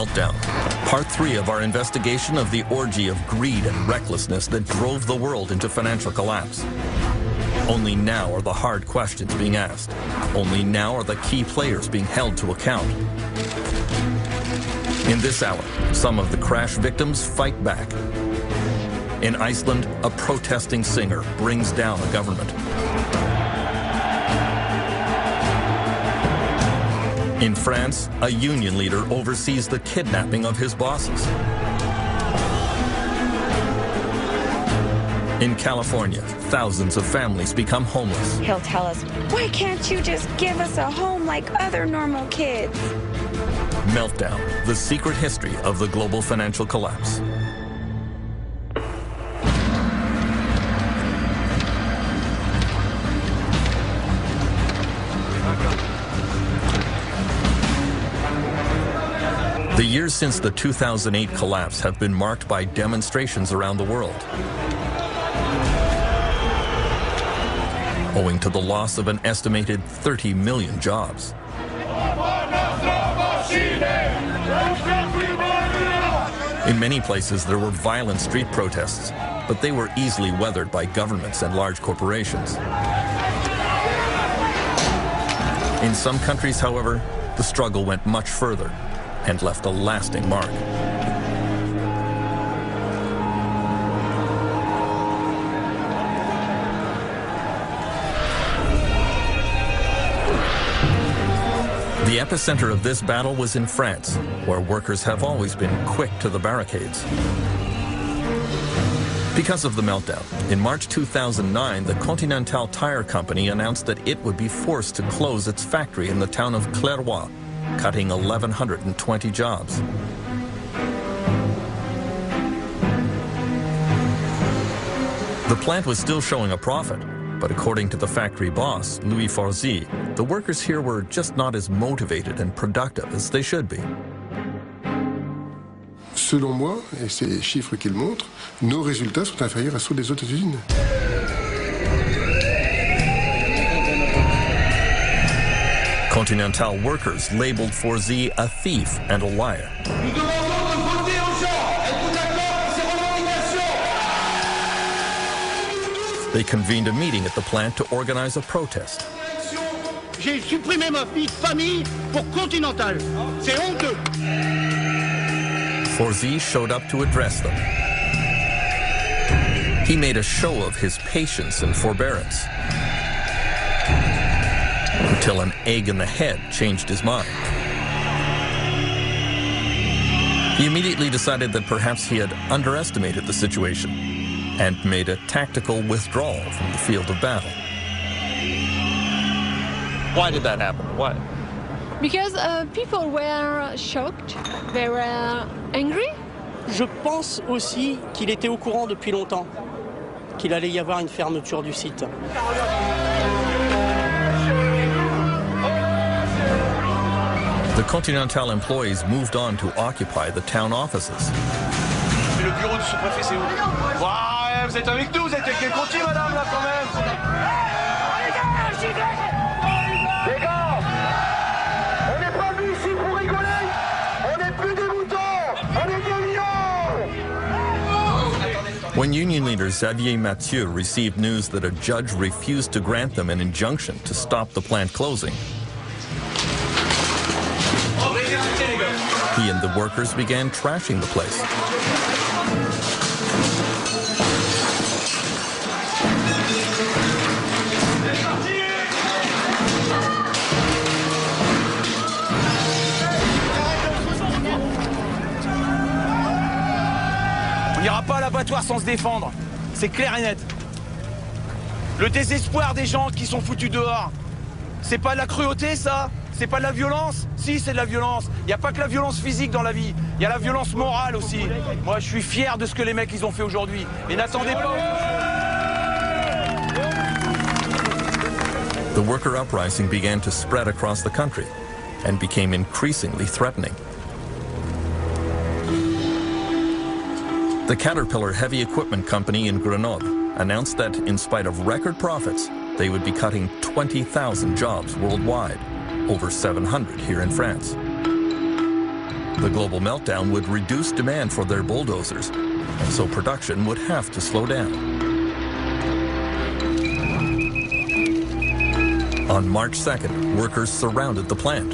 Meltdown, part 3 of our investigation of the orgy of greed and recklessness that drove the world into financial collapse. Only now are the hard questions being asked. Only now are the key players being held to account. In this hour, some of the crash victims fight back. In Iceland, a protesting singer brings down a government. In France, a union leader oversees the kidnapping of his bosses. In California, thousands of families become homeless. He'll tell us, "Why can't you just give us a home like other normal kids?" Meltdown, the secret history of the global financial collapse. The years since the 2008 collapse have been marked by demonstrations around the world. Owing to the loss of an estimated 30 million jobs. In many places, there were violent street protests, but they were easily weathered by governments and large corporations. In some countries, however, the struggle went much further and left a lasting mark. The epicenter of this battle was in France, where workers have always been quick to the barricades. Because of the meltdown, in March 2009, the Continental Tire Company announced that it would be forced to close its factory in the town of Clairvaux, cutting 1,120 jobs. The plant was still showing a profit, but according to the factory boss, Louis Forzy, the workers here were just not as motivated and productive as they should be. Selon moi, et c'est les chiffres qu'ils montrent, nos résultats sont inférieurs à ceux des autres usines. Continental workers labeled Forzy a thief and a liar. They convened a meeting at the plant to organize a protest. J'ai supprimé ma vie de famille pour Continental. C'est honteux. Forzy showed up to address them. He made a show of his patience and forbearance, until an egg in the head changed his mind. He immediately decided that perhaps he had underestimated the situation and made a tactical withdrawal from the field of battle. Why did that happen? Why? Because people were shocked, they were angry. Je pense aussi qu'il était au courant depuis longtemps qu'il allait y avoir une fermeture du site. The Continental employees moved on to occupy the town offices. Le bureau du sous-préfet, c'est où? Ouais, vous êtes avec nous, vous êtes avec les Conti, madame, là, quand même. Les gars, on n'est pas venus ici pour rigoler. On n'est plus des moutons, on est des lions. When union leader Xavier Mathieu received news that a judge refused to grant them an injunction to stop the plant closing, he and the workers began trashing the place. On n'ira pas à l'abattoir sans se défendre. C'est clair et net. Le désespoir des gens qui sont foutus dehors, c'est pas de la cruauté, ça? C'est pas de la violence? Si, c'est de la violence. Il n'y a pas que la violence physique dans la vie. Il y a la violence morale aussi. Moi, je suis fier de ce que les mecs ils ont fait aujourd'hui. Et n'attendez pas. The worker uprising began to spread across the country and became increasingly threatening. The Caterpillar Heavy Equipment Company in Grenoble announced that, in spite of record profits, they would be cutting 20,000 jobs worldwide, over 700 here in France. The global meltdown would reduce demand for their bulldozers, and so production would have to slow down. On March 2nd, workers surrounded the plant.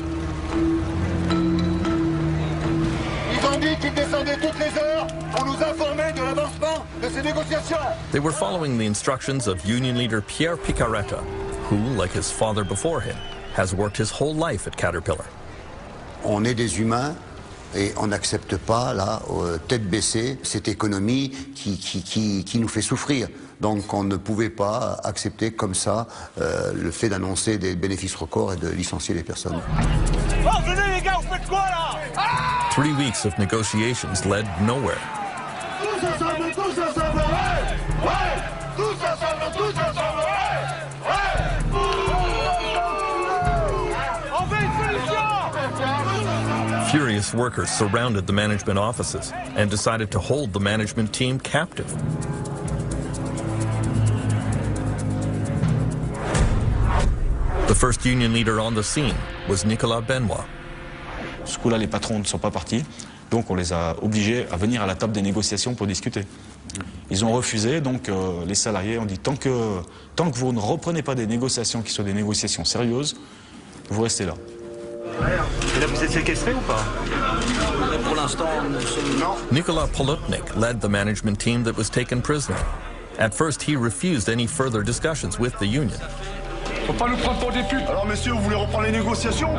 They were following the instructions of union leader Pierre Picaretta, who, like his father before him, has worked his whole life at Caterpillar. On est des humains et on n'accepte pas, là, tête baissée, cette économie qui nous fait souffrir. Donc on ne pouvait pas accepter comme ça le fait d'annoncer des bénéfices records et de licencier les personnes. Oh, venez les gars, vous faites quoi là? 3 weeks of negotiations led nowhere. Tous ensemble, ouais! Ouais! Tous ensemble, ouais! On veut une solution! Furious workers surrounded the management offices and decided to hold the management team captive. The first union leader on the scene was Nicolas Benoit. Ce coup-là, les patrons ne sont pas partis, donc on les a obligés à venir à la table des négociations pour discuter. Ils ont refusé, donc les salariés ont dit tant que vous ne reprenez pas des négociations qui soient des négociations sérieuses, vous restez là. Et là, vous êtes séquestré ou pas? Pour l'instant, nous sommes... Non. Nicolas Polutnik led the management team that was taken prisoner. At first, he refused any further discussions with the union. Faut pas nous prendre pour des putes. Alors, messieurs, vous voulez reprendre les négociations?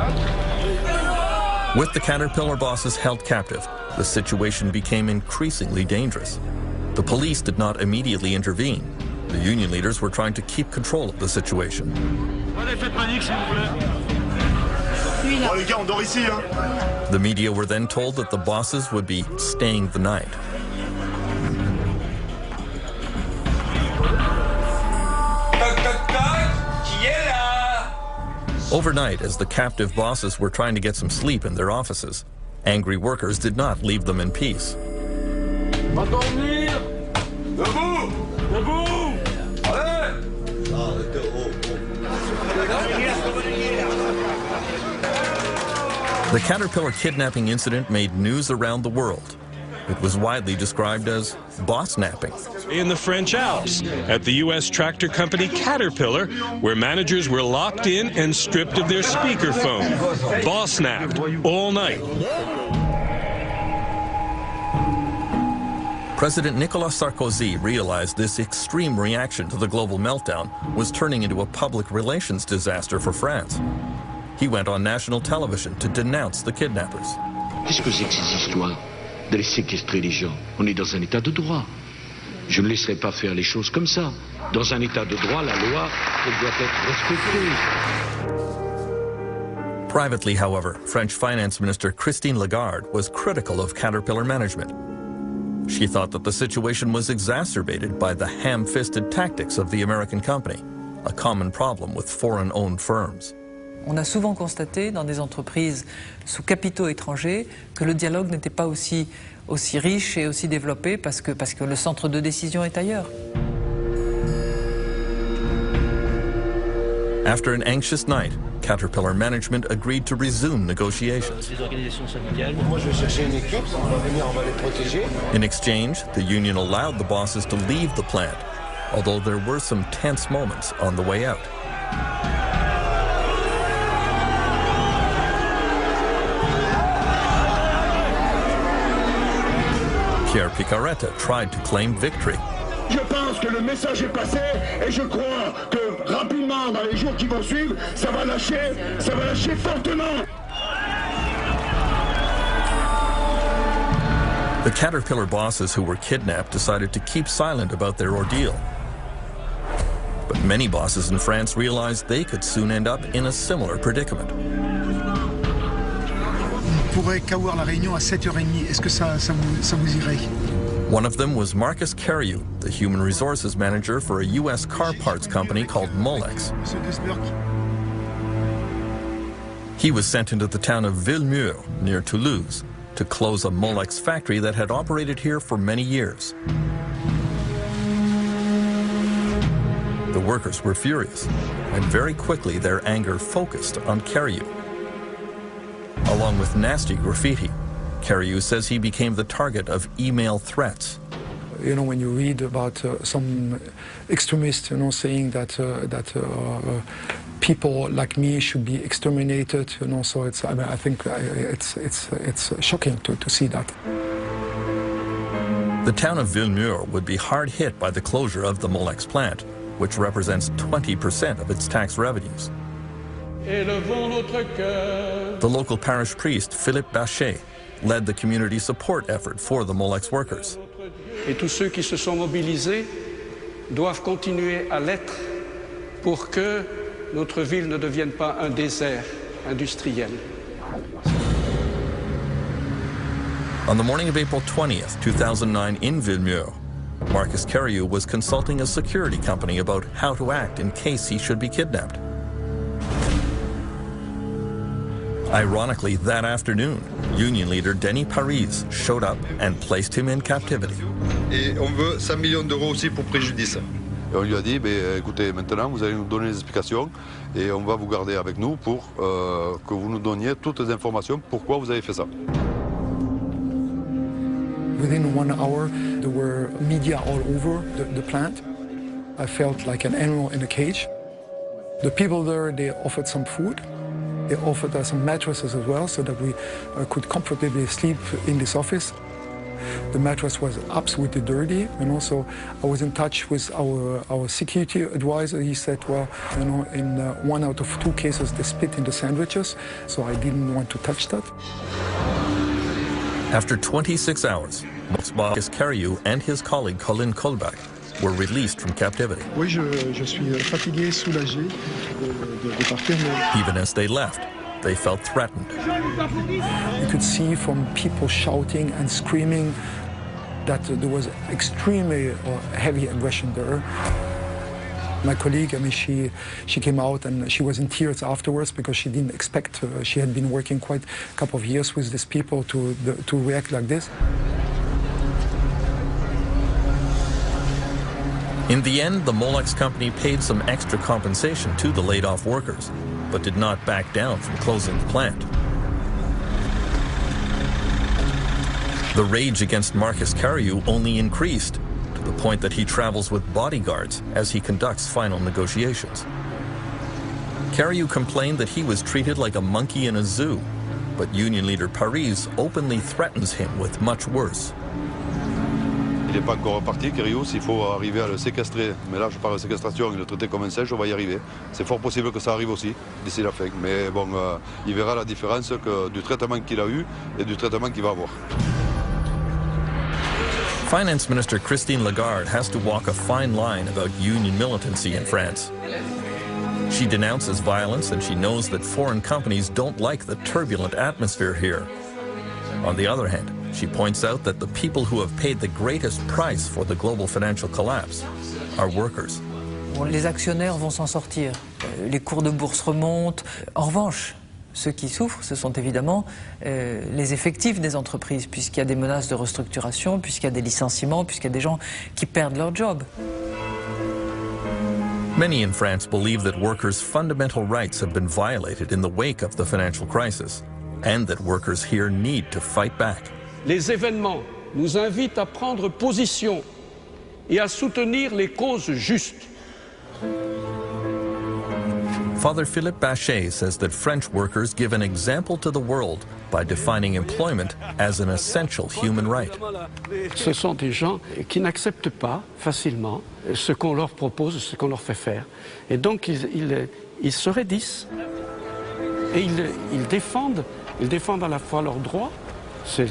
With the Caterpillar bosses held captive, the situation became increasingly dangerous. The police did not immediately intervene. The union leaders were trying to keep control of the situation. Oh, les gars, on dort ici, hein? The media were then told that the bosses would be staying the night. Overnight, as the captive bosses were trying to get some sleep in their offices, angry workers did not leave them in peace. The Caterpillar kidnapping incident made news around the world. It was widely described as boss-napping. In the French Alps, at the U.S. tractor company Caterpillar, where managers were locked in and stripped of their speakerphone, boss-napped all night. President Nicolas Sarkozy realized this extreme reaction to the global meltdown was turning into a public relations disaster for France. He went on national television to denounce the kidnappers. Qu'est-ce que c'est que ces histoires d'aller séquestrer les gens? On est dans un état de droit. Je ne laisserai pas faire les choses comme ça. Dans un état de droit, la loi, elle doit être respectée. Privately, however, French Finance Minister Christine Lagarde was critical of Caterpillar management. She thought that the situation was exacerbated by the ham-fisted tactics of the American company, a common problem with foreign-owned firms. On a souvent constaté dans des entreprises sous capitaux étrangers que le dialogue n'était pas aussi riche et aussi développé parce que le centre de décision est ailleurs. After an anxious night, Caterpillar management agreed to resume negotiations. In exchange, the union allowed the bosses to leave the plant, although there were some tense moments on the way out. Pierre Picaretta tried to claim victory. Je pense que le message est passé et je crois que rapidement, dans les jours qui vont suivre, ça va lâcher fortement. The Caterpillar bosses who were kidnapped decided to keep silent about their ordeal. But many bosses in France realized they could soon end up in a similar predicament. On pourrait qu'avoir la réunion à 7h30. Est-ce que ça vous irait? One of them was Marcus Carriou, the human resources manager for a U.S. car parts company called Molex. He was sent into the town of Villemur, near Toulouse, to close a Molex factory that had operated here for many years. The workers were furious, and very quickly their anger focused on Carriou. Along with nasty graffiti, Cariou says he became the target of email threats. You know, when you read about some extremists, you know, saying that people like me should be exterminated, you know, so it's, I mean, I think it's shocking to see that. The town of Villemur would be hard hit by the closure of the Molex plant, which represents 20% of its tax revenues. The local parish priest, Philippe Bachet, led the community support effort for the Molex workers. Et tous ceux qui se sont mobilisés doivent continuer à l'être pour que notre ville ne devienne pas un désert industriel. On the morning of April 20th, 2009 in Villemur, Marcus Cariou was consulting a security company about how to act in case he should be kidnapped. Ironically, that afternoon, union leader Denis Paris showed up and placed him in captivity. Et on veut 100 millions d'euros aussi pour préjudice. Et on lui a dit, écoutez, maintenant vous allez nous donner les explications et on va vous garder avec nous pour que vous nous donniez toutes les informations pourquoi vous avez fait ça. Within 1 hour, there were media all over the plant. I felt like an animal in a cage. The people there, they offered some food. They offered us some mattresses as well so that we could comfortably sleep in this office. The mattress was absolutely dirty, and also I was in touch with our security advisor. He said, well, you know, in 1 out of 2 cases they spit in the sandwiches, so I didn't want to touch that. After 26 hours, Marcus Cariou and his colleague Colin Colbach were released from captivity. Oui, je suis fatigué, soulagé de partir. Even as they left, they felt threatened. You could see from people shouting and screaming that there was extremely heavy aggression there. My colleague, I mean, she came out and she was in tears afterwards because she didn't expect, she had been working quite a couple of years with these people to react like this. In the end, the Molex company paid some extra compensation to the laid-off workers, but did not back down from closing the plant. The rage against Marcus Cariou only increased, to the point that he travels with bodyguards as he conducts final negotiations. Cariou complained that he was treated like a monkey in a zoo, but union leader Paris openly threatens him with much worse. Il n'est pas encore reparti, Cariou, s'il faut arriver à le séquestrer. Mais là, je parle de séquestration et le traiter comme un singe, on va y arriver. C'est fort possible que ça arrive aussi, d'ici la fin. Mais bon, il verra la différence du traitement qu'il a eu et du traitement qu'il va avoir. Finance Minister Christine Lagarde has to walk a fine line about union militancy in France. She denounces violence and she knows that foreign companies don't like the turbulent atmosphere here. On the other hand, she points out that the people who have paid the greatest price for the global financial collapse are workers. Les actionnaires vont s'en sortir. Les cours de bourse remontent. En revanche, ceux qui souffrent, ce sont évidemment les effectifs des entreprises, puisqu'il y a des menaces de restructuration, puisqu'il y a des licenciements, puisqu'il y a des gens qui perdent leur job. Many in France believe that workers' fundamental rights have been violated in the wake of the financial crisis, and that workers here need to fight back. Les événements nous invitent à prendre position et à soutenir les causes justes. Father Philippe Bachet says that French workers give an example to the world by defining employment as an essential human right. Ce sont des gens qui n'acceptent pas facilement ce qu'on leur propose, ce qu'on leur fait faire. Et donc ils se raidissent et ils défendent à la fois leurs droits, c'est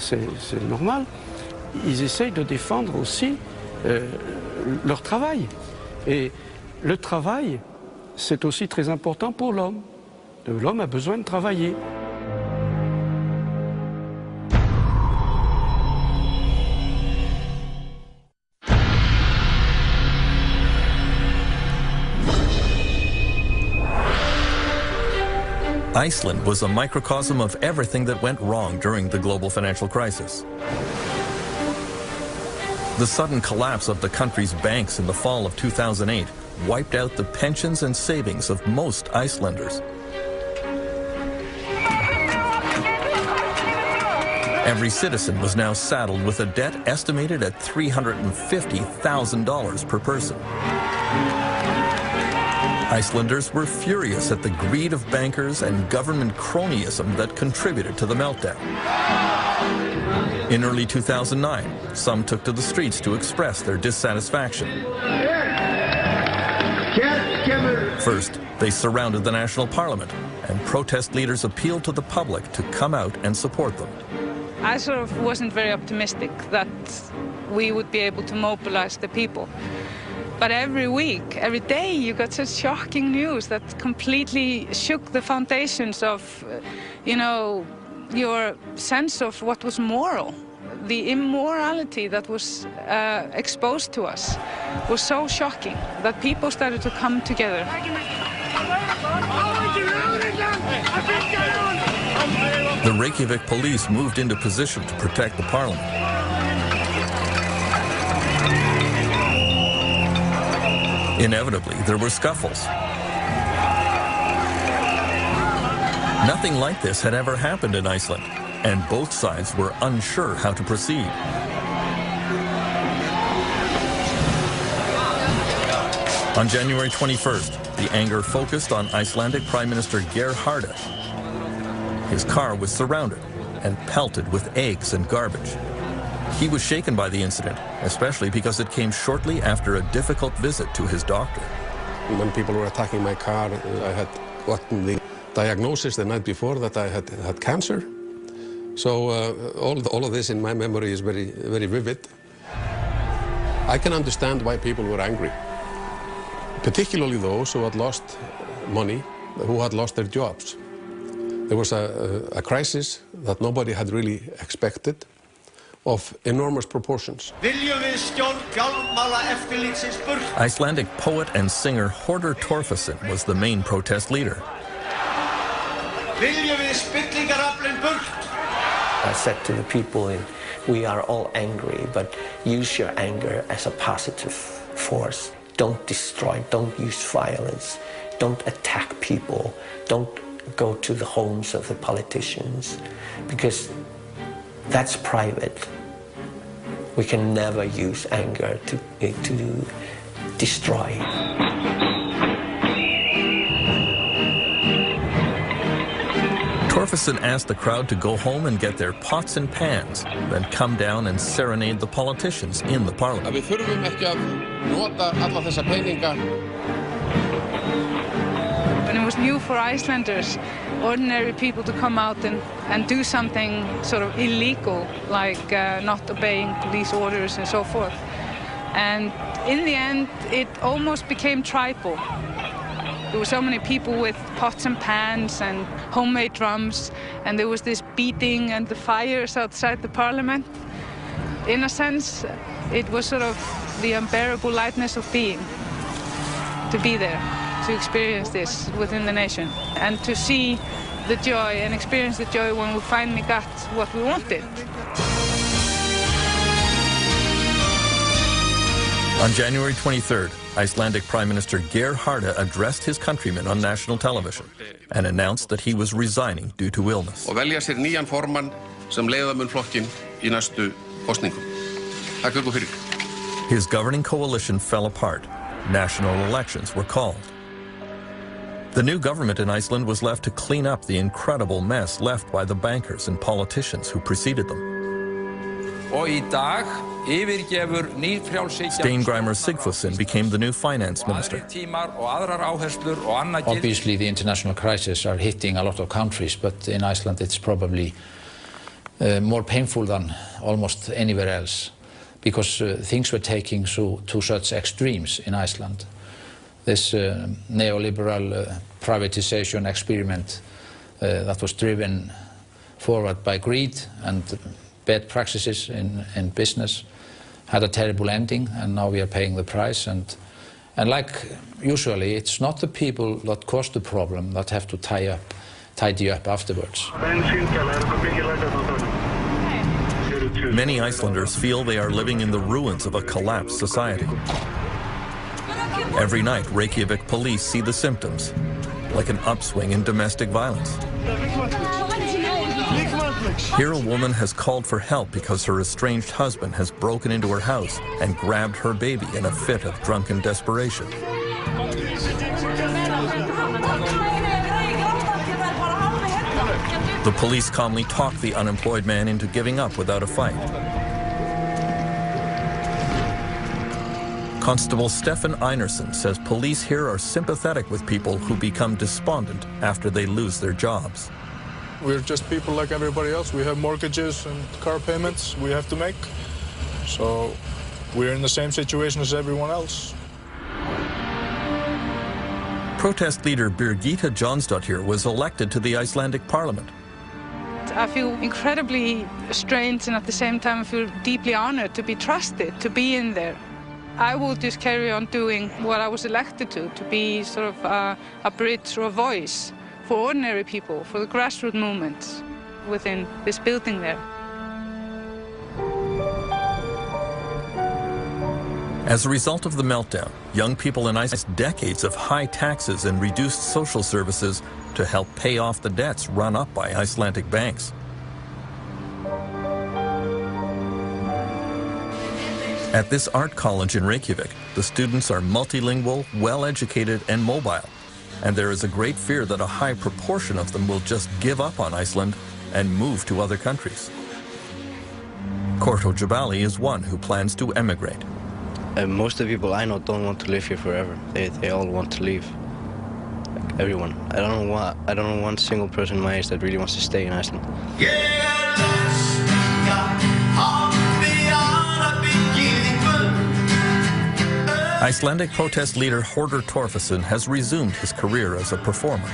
normal, ils essayent de défendre aussi leur travail. Et le travail, c'est aussi très important pour l'homme. L'homme a besoin de travailler. Iceland was a microcosm of everything that went wrong during the global financial crisis. The sudden collapse of the country's banks in the fall of 2008 wiped out the pensions and savings of most Icelanders. Every citizen was now saddled with a debt estimated at $350,000 per person. Icelanders were furious at the greed of bankers and government cronyism that contributed to the meltdown. In early 2009, some took to the streets to express their dissatisfaction. First, they surrounded the National Parliament, and protest leaders appealed to the public to come out and support them. I sort of wasn't very optimistic that we would be able to mobilize the people. But every week, every day, you got such shocking news that completely shook the foundations of, your sense of what was moral. The immorality that was exposed to us was so shocking that people started to come together. The Reykjavik police moved into position to protect the parliament. Inevitably, there were scuffles. Nothing like this had ever happened in Iceland, and both sides were unsure how to proceed. On January 21st, the anger focused on Icelandic Prime Minister Geir Haarde. His car was surrounded and pelted with eggs and garbage. He was shaken by the incident, especially because it came shortly after a difficult visit to his doctor. When people were attacking my car, I had gotten the diagnosis the night before that I had cancer. So all of this in my memory is very, very vivid. I can understand why people were angry, particularly those who had lost money, who had lost their jobs. There was a crisis that nobody had really expected, of enormous proportions. Icelandic poet and singer Hordur Torfason was the main protest leader. I said to the people, we are all angry, but use your anger as a positive force. Don't destroy, don't use violence, don't attack people, don't go to the homes of the politicians, because that's private. We can never use anger to destroy. Torfason asked the crowd to go home and get their pots and pans, then come down and serenade the politicians in the parliament. Við þurfum ekki að nota alla þessa peninga. And it was new for Icelanders, ordinary people, to come out and do something sort of illegal, like not obeying police orders and so forth. And in the end, it almost became tribal. There were so many people with pots and pans and homemade drums, and there was this beating and the fires outside the parliament. In a sense, it was sort of the unbearable lightness of being, to be there, to experience this within the nation, and to see the joy and experience the joy when we finally got what we wanted. On January 23rd, Icelandic Prime Minister Geir Haarde addressed his countrymen on national television and announced that he was resigning due to illness. Og velja sér nýjan formann sem leiða mun flokkinn í næstu kosningum. Takk ykkur fyrir. His governing coalition fell apart. National elections were called. The new government in Iceland was left to clean up the incredible mess left by the bankers and politicians who preceded them. Og í dag yfirgefur nýfrjálshyggjan Steingrímur Sigfússon became the new finance minister. Obviously, the international crises are hitting a lot of countries, but in Iceland it's probably more painful than almost anywhere else, because things were taking to such extremes in Iceland. This neoliberal privatization experiment that was driven forward by greed and bad practices in business had a terrible ending, and now we are paying the price. And like usually, it's not the people that caused the problem that have to tidy up afterwards. Many Icelanders feel they are living in the ruins of a collapsed society. Every night, Reykjavik police see the symptoms, like an upswing in domestic violence. Here a woman has called for help because her estranged husband has broken into her house and grabbed her baby in a fit of drunken desperation. The police calmly talk the unemployed man into giving up without a fight. Constable Stefan Einerson says police here are sympathetic with people who become despondent after they lose their jobs. We're just people like everybody else. We have mortgages and car payments we have to make. So we're in the same situation as everyone else. Protest leader Birgitta Jonsdottir was elected to the Icelandic parliament. I feel incredibly strange, and at the same time I feel deeply honored to be trusted, to be in there. I will just carry on doing what I was elected to be sort of a bridge or a voice for ordinary people, for the grassroots movements within this building there. As a result of the meltdown, young people in Iceland faced decades of high taxes and reduced social services to help pay off the debts run up by Icelandic banks. At this art college in Reykjavik, the students are multilingual, well-educated, and mobile. And there is a great fear that a high proportion of them will just give up on Iceland and move to other countries. Korto Jabali is one who plans to emigrate. Most of the people I know don't want to live here forever. They all want to leave. Like everyone. I don't know one single person my age that really wants to stay in Iceland. Icelandic protest leader Hordur Torfason has resumed his career as a performer.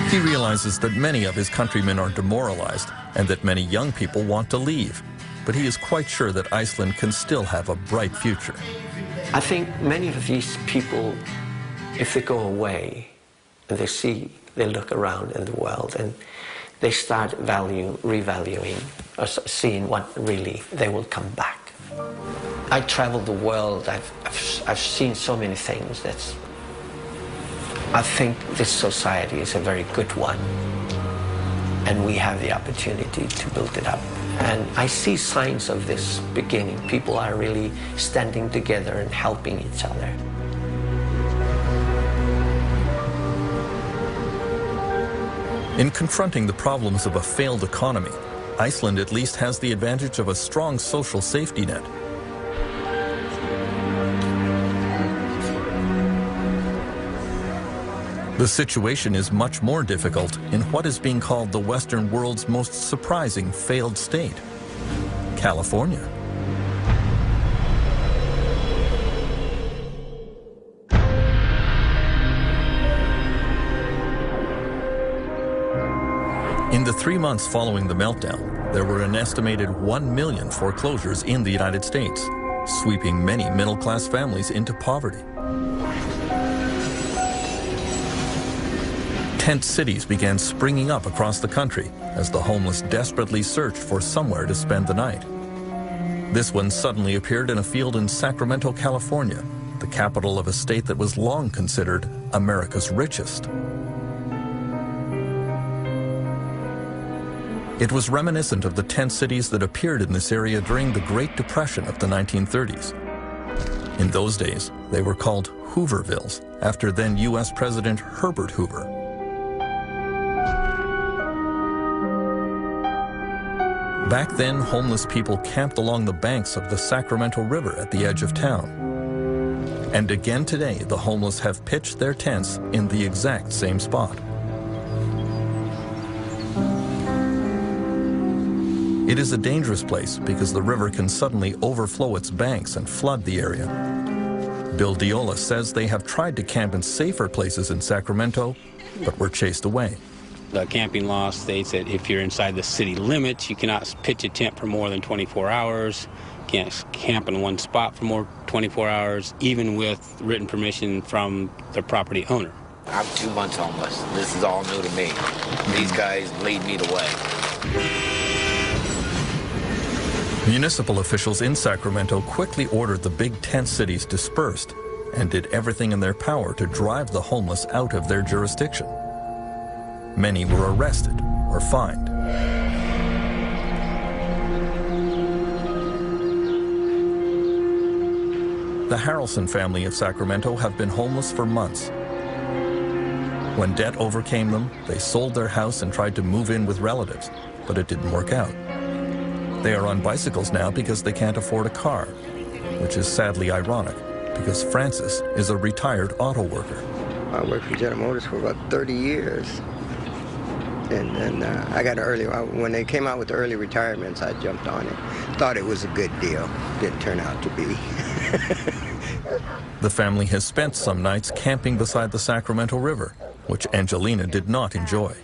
He realizes that many of his countrymen are demoralized and that many young people want to leave. But he is quite sure that Iceland can still have a bright future. I think many of these people, if they go away and they look around in the world and they start revaluing or seeing what really they will come back. I traveled the world, I've seen so many things that I think this society is a very good one, and we have the opportunity to build it up. And I see signs of this beginning. People are really standing together and helping each other. In confronting the problems of a failed economy, Iceland at least has the advantage of a strong social safety net. The situation is much more difficult in what is being called the Western world's most surprising failed state, California. In the 3 months following the meltdown, there were an estimated 1 million foreclosures in the United States, sweeping many middle-class families into poverty. Tent cities began springing up across the country as the homeless desperately searched for somewhere to spend the night. This one suddenly appeared in a field in Sacramento, California, the capital of a state that was long considered America's richest. It was reminiscent of the tent cities that appeared in this area during the Great Depression of the 1930s. In those days, they were called Hoovervilles, after then U.S. President Herbert Hoover. Back then, homeless people camped along the banks of the Sacramento River at the edge of town. And again today, the homeless have pitched their tents in the exact same spot. It is a dangerous place because the river can suddenly overflow its banks and flood the area. Bill Diola says they have tried to camp in safer places in Sacramento, but were chased away. The camping law states that if you're inside the city limits, you cannot pitch a tent for more than 24 hours. You can't camp in one spot for more than 24 hours, even with written permission from the property owner. I'm 2 months homeless. This is all new to me. These guys lead me the way. Municipal officials in Sacramento quickly ordered the big tent cities dispersed, and did everything in their power to drive the homeless out of their jurisdiction. Many were arrested or fined. The Harrelson family of Sacramento have been homeless for months. When debt overcame them, they sold their house and tried to move in with relatives, but it didn't work out. They are on bicycles now because they can't afford a car, which is sadly ironic, because Francis is a retired auto worker. I worked for General Motors for about 30 years. And I got an early, when they came out with the early retirements, I jumped on it. Thought it was a good deal. Didn't turn out to be. The family has spent some nights camping beside the Sacramento River, which Angelina did not enjoy.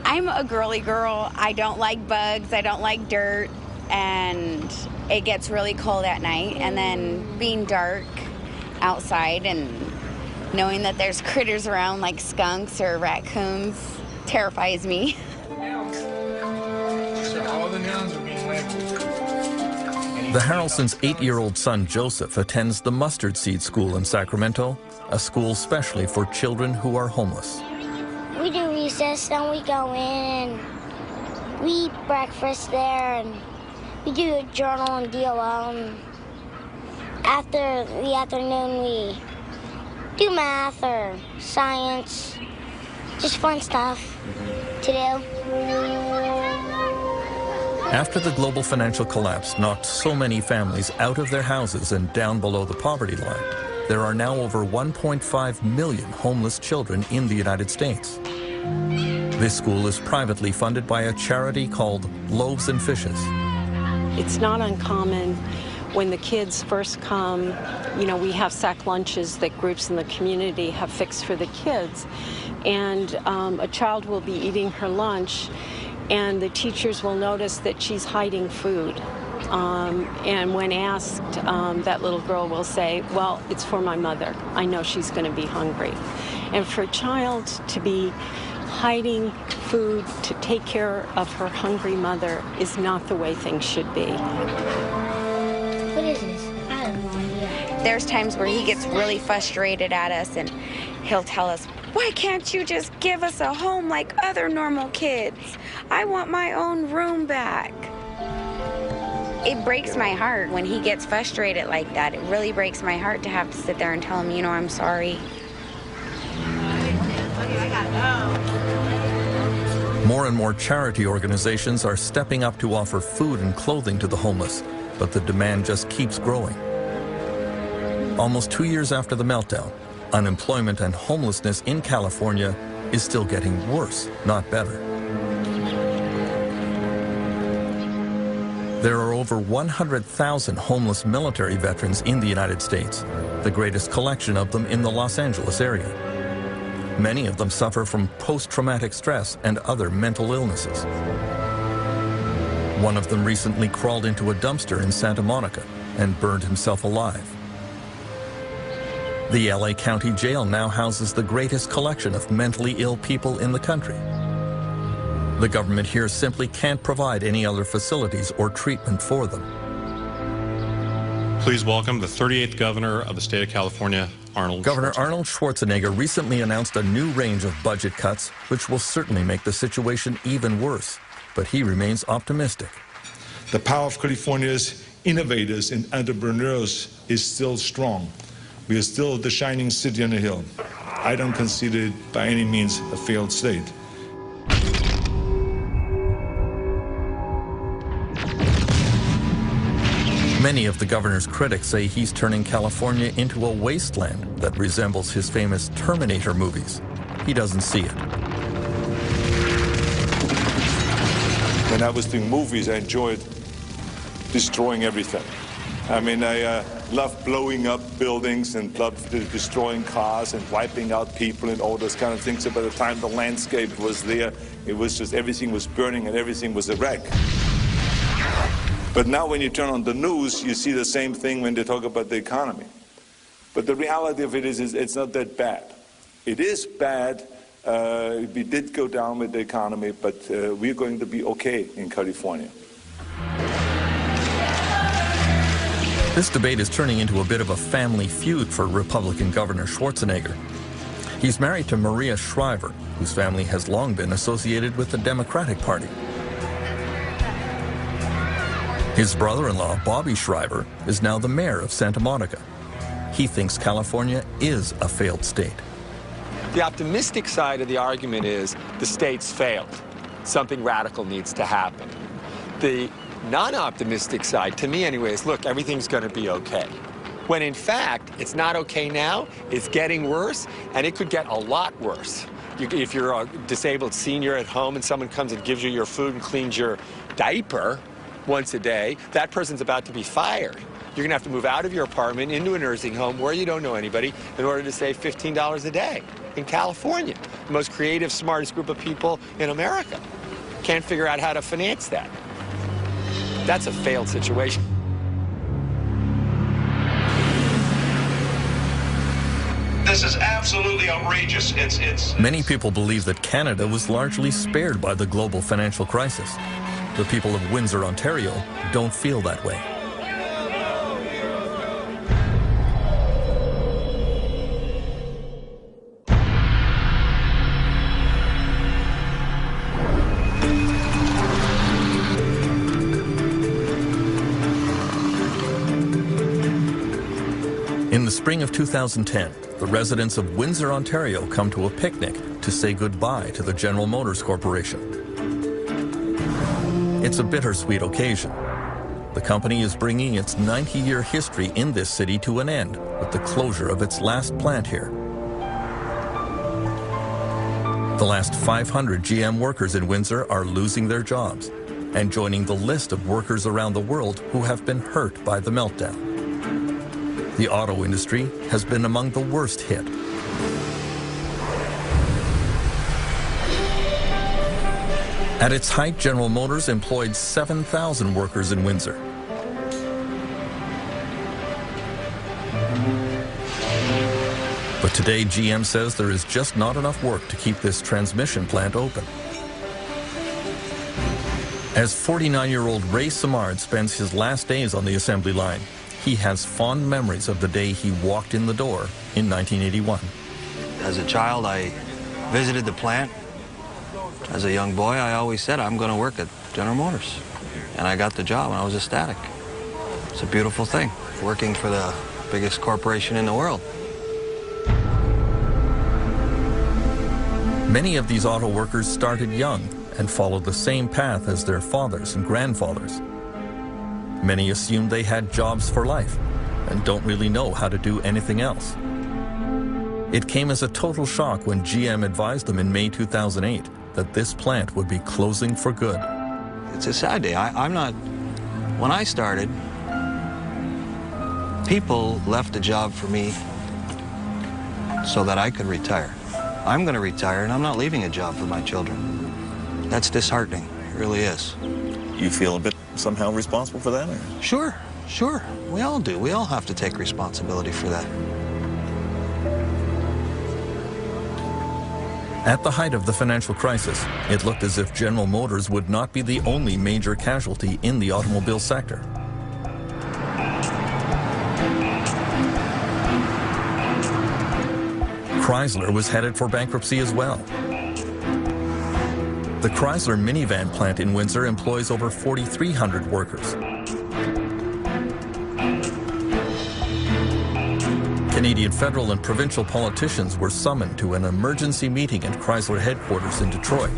I'm a girly girl. I don't like bugs. I don't like dirt. And it gets really cold at night. And then being dark outside and knowing that there's critters around like skunks or raccoons terrifies me. The Harrelsons' 8-year-old son Joseph attends the Mustard Seed School in Sacramento, a school specially for children who are homeless. We do recess and we go in and we eat breakfast there and we do a journal and DOL. And after the afternoon we do math or science, just fun stuff to do. After the global financial collapse knocked so many families out of their houses and down below the poverty line, there are now over 1.5 million homeless children in the United States. This school is privately funded by a charity called Loaves and Fishes. It's not uncommon when the kids first come, you know, we have sack lunches that groups in the community have fixed for the kids. And a child will be eating her lunch and the teachers will notice that she's hiding food. And when asked, that little girl will say, well, it's for my mother. I know she's going to be hungry. And for a child to be hiding food to take care of her hungry mother is not the way things should be. What is this? I have no idea. There's times where he gets really frustrated at us and he'll tell us, why can't you just give us a home like other normal kids? I want my own room back. It breaks my heart when he gets frustrated like that. It really breaks my heart to have to sit there and tell him, you know, I'm sorry. More and more charity organizations are stepping up to offer food and clothing to the homeless, but the demand just keeps growing. Almost 2 years after the meltdown, unemployment and homelessness in California is still getting worse, not better. There are over 100,000 homeless military veterans in the United States, the greatest collection of them in the Los Angeles area. Many of them suffer from post-traumatic stress and other mental illnesses. One of them recently crawled into a dumpster in Santa Monica and burned himself alive. The LA County Jail now houses the greatest collection of mentally ill people in the country. The government here simply can't provide any other facilities or treatment for them. Please welcome the 38th governor of the state of California, Governor Arnold Schwarzenegger recently announced a new range of budget cuts, which will certainly make the situation even worse. But he remains optimistic. The power of California's innovators and entrepreneurs is still strong. We are still the shining city on the hill. I don't consider it by any means a failed state. Many of the governor's critics say he's turning California into a wasteland that resembles his famous Terminator movies. He doesn't see it. When I was doing movies, I enjoyed destroying everything. I mean, I loved blowing up buildings and loved destroying cars and wiping out people and all those kind of things. So by the time the landscape was there, it was just everything was burning and everything was a wreck. But now when you turn on the news, you see the same thing when they talk about the economy. But the reality of it is it's not that bad. It is bad. We did go down with the economy, but we're going to be okay in California. This debate is turning into a bit of a family feud for Republican Governor Schwarzenegger. He's married to Maria Shriver, whose family has long been associated with the Democratic Party. His brother-in-law, Bobby Shriver, is now the mayor of Santa Monica. He thinks California is a failed state. The optimistic side of the argument is the state's failed. Something radical needs to happen. The non-optimistic side, to me anyways, look, everything's going to be okay. When in fact, it's not okay now, it's getting worse, and it could get a lot worse. If you're a disabled senior at home and someone comes and gives you your food and cleans your diaper once a day, that person's about to be fired. You're going to have to move out of your apartment into a nursing home where you don't know anybody in order to save $15 a day in California. The most creative, smartest group of people in America. Can't figure out how to finance that. That's a failed situation. This is absolutely outrageous. Many people believe that Canada was largely spared by the global financial crisis. The people of Windsor, Ontario, don't feel that way. In the spring of 2010, the residents of Windsor, Ontario come to a picnic to say goodbye to the General Motors Corporation. It's a bittersweet occasion. The company is bringing its 90-year history in this city to an end with the closure of its last plant here. The last 500 GM workers in Windsor are losing their jobs and joining the list of workers around the world who have been hurt by the meltdown. The auto industry has been among the worst hit. At its height, General Motors employed 7,000 workers in Windsor. But today, GM says there is just not enough work to keep this transmission plant open. As 49-year-old Ray Simard spends his last days on the assembly line, he has fond memories of the day he walked in the door in 1981. As a child, I visited the plant. As a young boy, I always said, I'm going to work at General Motors. And I got the job, and I was ecstatic. It's a beautiful thing, working for the biggest corporation in the world. Many of these auto workers started young and followed the same path as their fathers and grandfathers. Many assumed they had jobs for life and don't really know how to do anything else. It came as a total shock when GM advised them in May 2008 that this plant would be closing for good. It's a sad day. When I started, people left a job for me so that I could retire. I'm going to retire, and I'm not leaving a job for my children. That's disheartening. It really is. You feel a bit somehow responsible for that? Or? Sure. We all do. We all have to take responsibility for that. At the height of the financial crisis, it looked as if General Motors would not be the only major casualty in the automobile sector. Chrysler was headed for bankruptcy as well. The Chrysler minivan plant in Windsor employs over 4,300 workers. Canadian federal and provincial politicians were summoned to an emergency meeting at Chrysler headquarters in Detroit.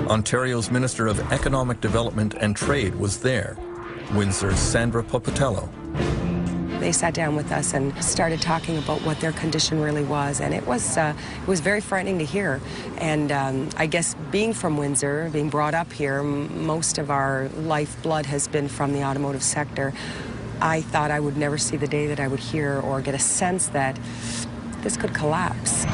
Ontario's Minister of Economic Development and Trade was there, Windsor's Sandra Popatello. They sat down with us and started talking about what their condition really was, and it was very frightening to hear. And I guess being from Windsor, being brought up here, most of our lifeblood has been from the automotive sector. I thought I would never see the day that I would hear or get a sense that this could collapse.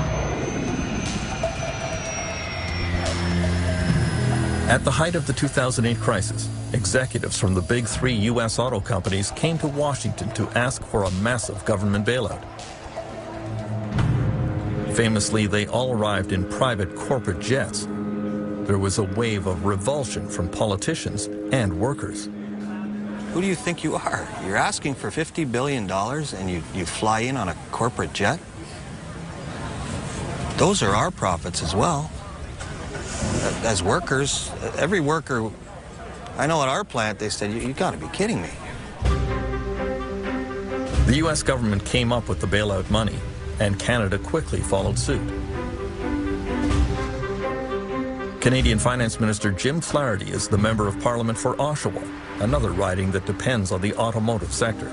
At the height of the 2008 crisis, executives from the big three U.S. auto companies came to Washington to ask for a massive government bailout. Famously, they all arrived in private corporate jets. There was a wave of revulsion from politicians and workers. Who do you think you are? You're asking for $50 billion and you fly in on a corporate jet? Those are our profits as well. As workers, every worker, I know at our plant, they said, you gotta be kidding me. The U.S. government came up with the bailout money, and Canada quickly followed suit. Canadian Finance Minister Jim Flaherty is the Member of Parliament for Oshawa, another riding that depends on the automotive sector.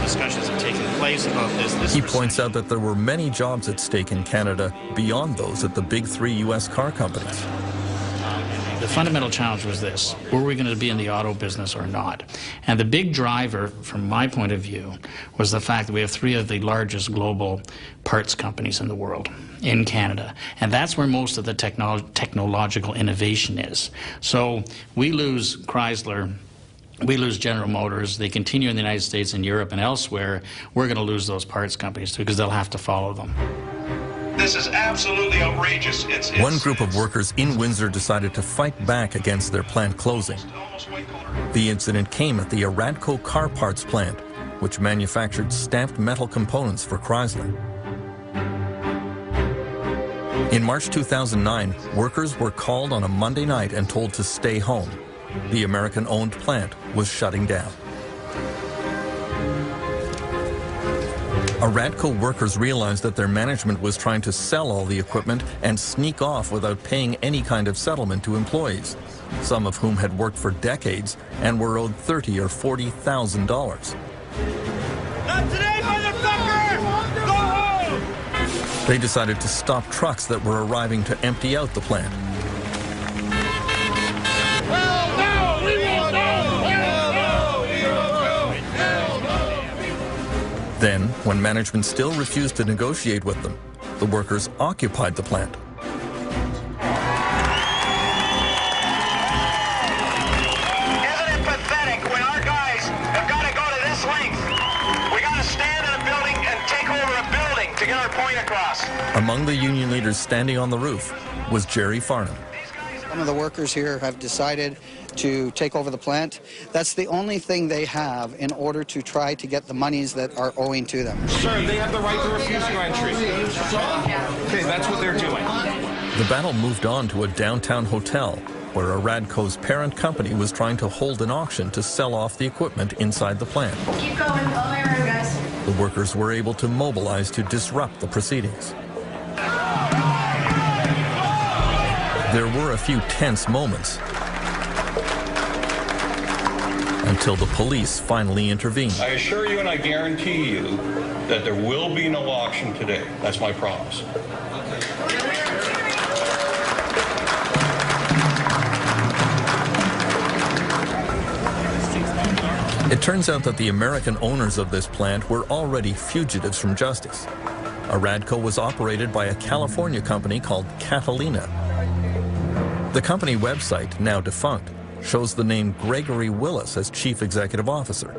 Discussions have taken place about this. He points out that there were many jobs at stake in Canada beyond those at the big three U.S. car companies. The fundamental challenge was this: were we going to be in the auto business or not? And the big driver, from my point of view, was the fact that we have three of the largest global parts companies in the world in Canada. And that's where most of the technological innovation is. So we lose Chrysler, we lose General Motors, they continue in the United States and Europe and elsewhere, we're going to lose those parts companies too, because they'll have to follow them. This is absolutely outrageous. One group of workers in Windsor decided to fight back against their plant closing. The incident came at the Aradco car parts plant, which manufactured stamped metal components for Chrysler. In March 2009, workers were called on a Monday night and told to stay home. The American-owned plant was shutting down. Aradco workers realized that their management was trying to sell all the equipment and sneak off without paying any kind of settlement to employees, some of whom had worked for decades and were owed $30,000 or $40,000. Not today, motherfucker! Go home! They decided to stop trucks that were arriving to empty out the plant. Then, when management still refused to negotiate with them, the workers occupied the plant. Isn't it pathetic when our guys have got to go to this length? We got to stand in a building and take over a building to get our point across. Among the union leaders standing on the roof was Jerry Farnham. Some of the workers here have decided to take over the plant. That's the only thing they have in order to try to get the monies that are owing to them. Sir, they have the right to refuse your entry. Okay, that's what they're doing. The battle moved on to a downtown hotel where Aradco's parent company was trying to hold an auction to sell off the equipment inside the plant. Keep going, all the way around, guys. The workers were able to mobilize to disrupt the proceedings. There were a few tense moments until the police finally intervened. I assure you and I guarantee you that there will be no auction today. That's my promise. It turns out that the American owners of this plant were already fugitives from justice. Aradco was operated by a California company called Catalina. The company website, now defunct, shows the name Gregory Willis as chief executive officer.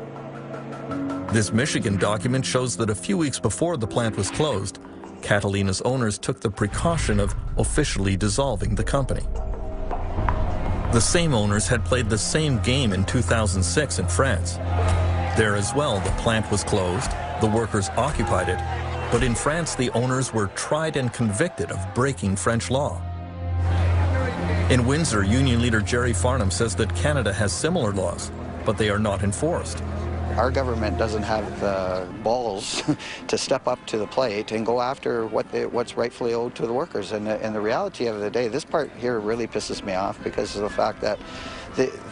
This Michigan document shows that a few weeks before the plant was closed, Catalina's owners took the precaution of officially dissolving the company. The same owners had played the same game in 2006 in France. There as well, the plant was closed, the workers occupied it, but in France the owners were tried and convicted of breaking French law. In Windsor, union leader Jerry Farnham says that Canada has similar laws, but they are not enforced. Our government doesn't have the balls to step up to the plate and go after what's rightfully owed to the workers. And the reality of the day, this part here really pisses me off because of the fact that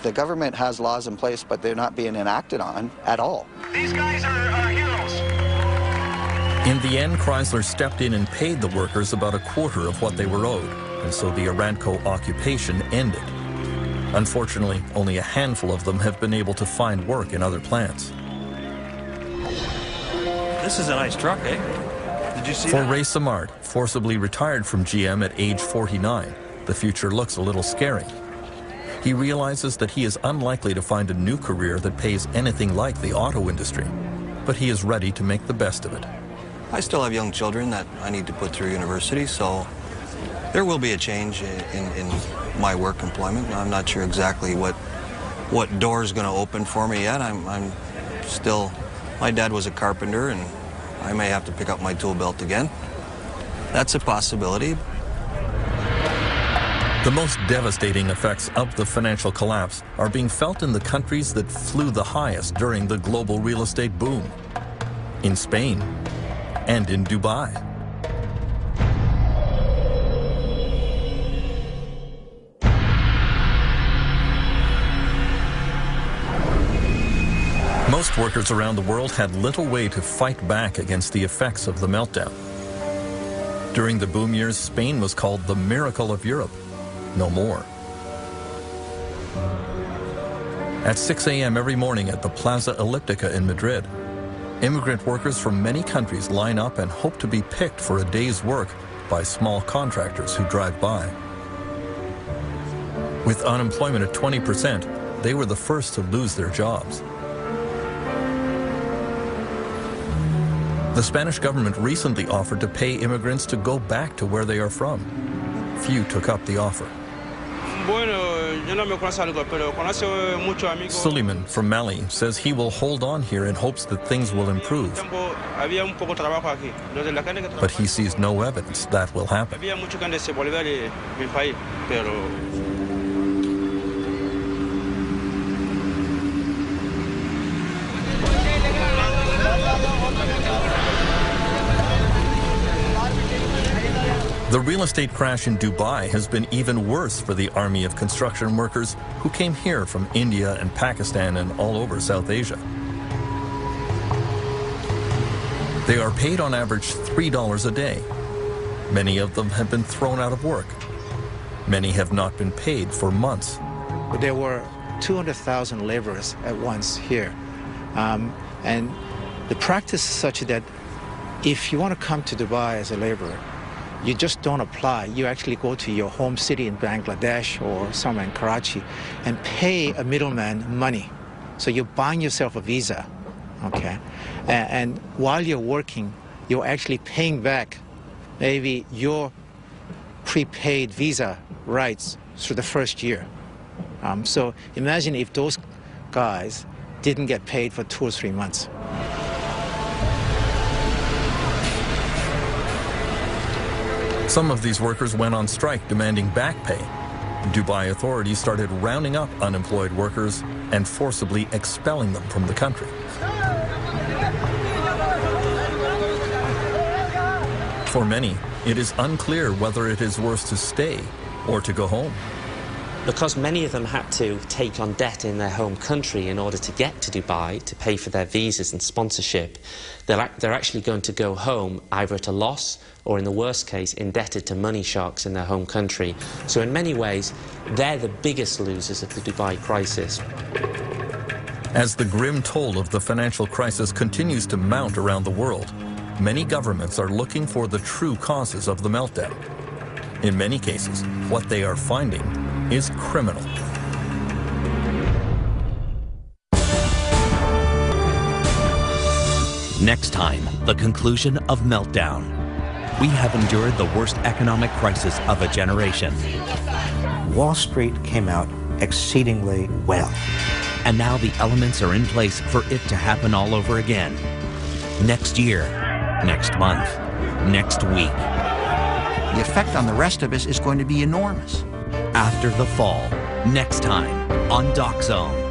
the government has laws in place, but they're not being enacted on at all. These guys are heroes. In the end, Chrysler stepped in and paid the workers about a quarter of what they were owed, and so the Aradco occupation ended. Unfortunately, only a handful of them have been able to find work in other plants. This is a nice truck, eh? Did you see For that? Ray Samard, forcibly retired from GM at age 49, the future looks a little scary. He realizes that he is unlikely to find a new career that pays anything like the auto industry, but he is ready to make the best of it. I still have young children that I need to put through university, so there will be a change in my work employment. I'm not sure exactly what what door is going to open for me yet. I'm still, my dad was a carpenter, and I may have to pick up my tool belt again. That's a possibility. The most devastating effects of the financial collapse are being felt in the countries that flew the highest during the global real estate boom. In Spain and in Dubai. Most workers around the world had little way to fight back against the effects of the meltdown. During the boom years, Spain was called the miracle of Europe. No more. At 6 a.m. every morning at the Plaza Elliptica in Madrid, immigrant workers from many countries line up and hope to be picked for a day's work by small contractors who drive by. With unemployment at 20%, they were the first to lose their jobs. The Spanish government recently offered to pay immigrants to go back to where they are from. Few took up the offer. Suleiman from Mali says he will hold on here in hopes that things will improve. But he sees no evidence that will happen. The real estate crash in Dubai has been even worse for the army of construction workers who came here from India and Pakistan and all over South Asia. They are paid on average $3 a day. Many of them have been thrown out of work. Many have not been paid for months. There were 200,000 laborers at once here. And the practice is such that if you want to come to Dubai as a laborer, you just don't apply. You actually go to your home city in Bangladesh or somewhere in Karachi and pay a middleman money. So you're buying yourself a visa, okay? And while you're working, you're actually paying back maybe your prepaid visa rights through the first year. So imagine if those guys didn't get paid for 2 or 3 months. Some of these workers went on strike demanding back pay. Dubai authorities started rounding up unemployed workers and forcibly expelling them from the country. For many, it is unclear whether it is worse to stay or to go home. Because many of them had to take on debt in their home country in order to get to Dubai to pay for their visas and sponsorship, they're actually going to go home either at a loss or, in the worst case, indebted to money sharks in their home country. So in many ways, they're the biggest losers of the Dubai crisis. As the grim toll of the financial crisis continues to mount around the world, many governments are looking for the true causes of the meltdown. In many cases, what they are finding is criminal. Next time, the conclusion of Meltdown. We have endured the worst economic crisis of a generation. Wall Street came out exceedingly well. And now the elements are in place for it to happen all over again. Next year, next month, next week. The effect on the rest of us is going to be enormous. After the fall, next time on Doc Zone.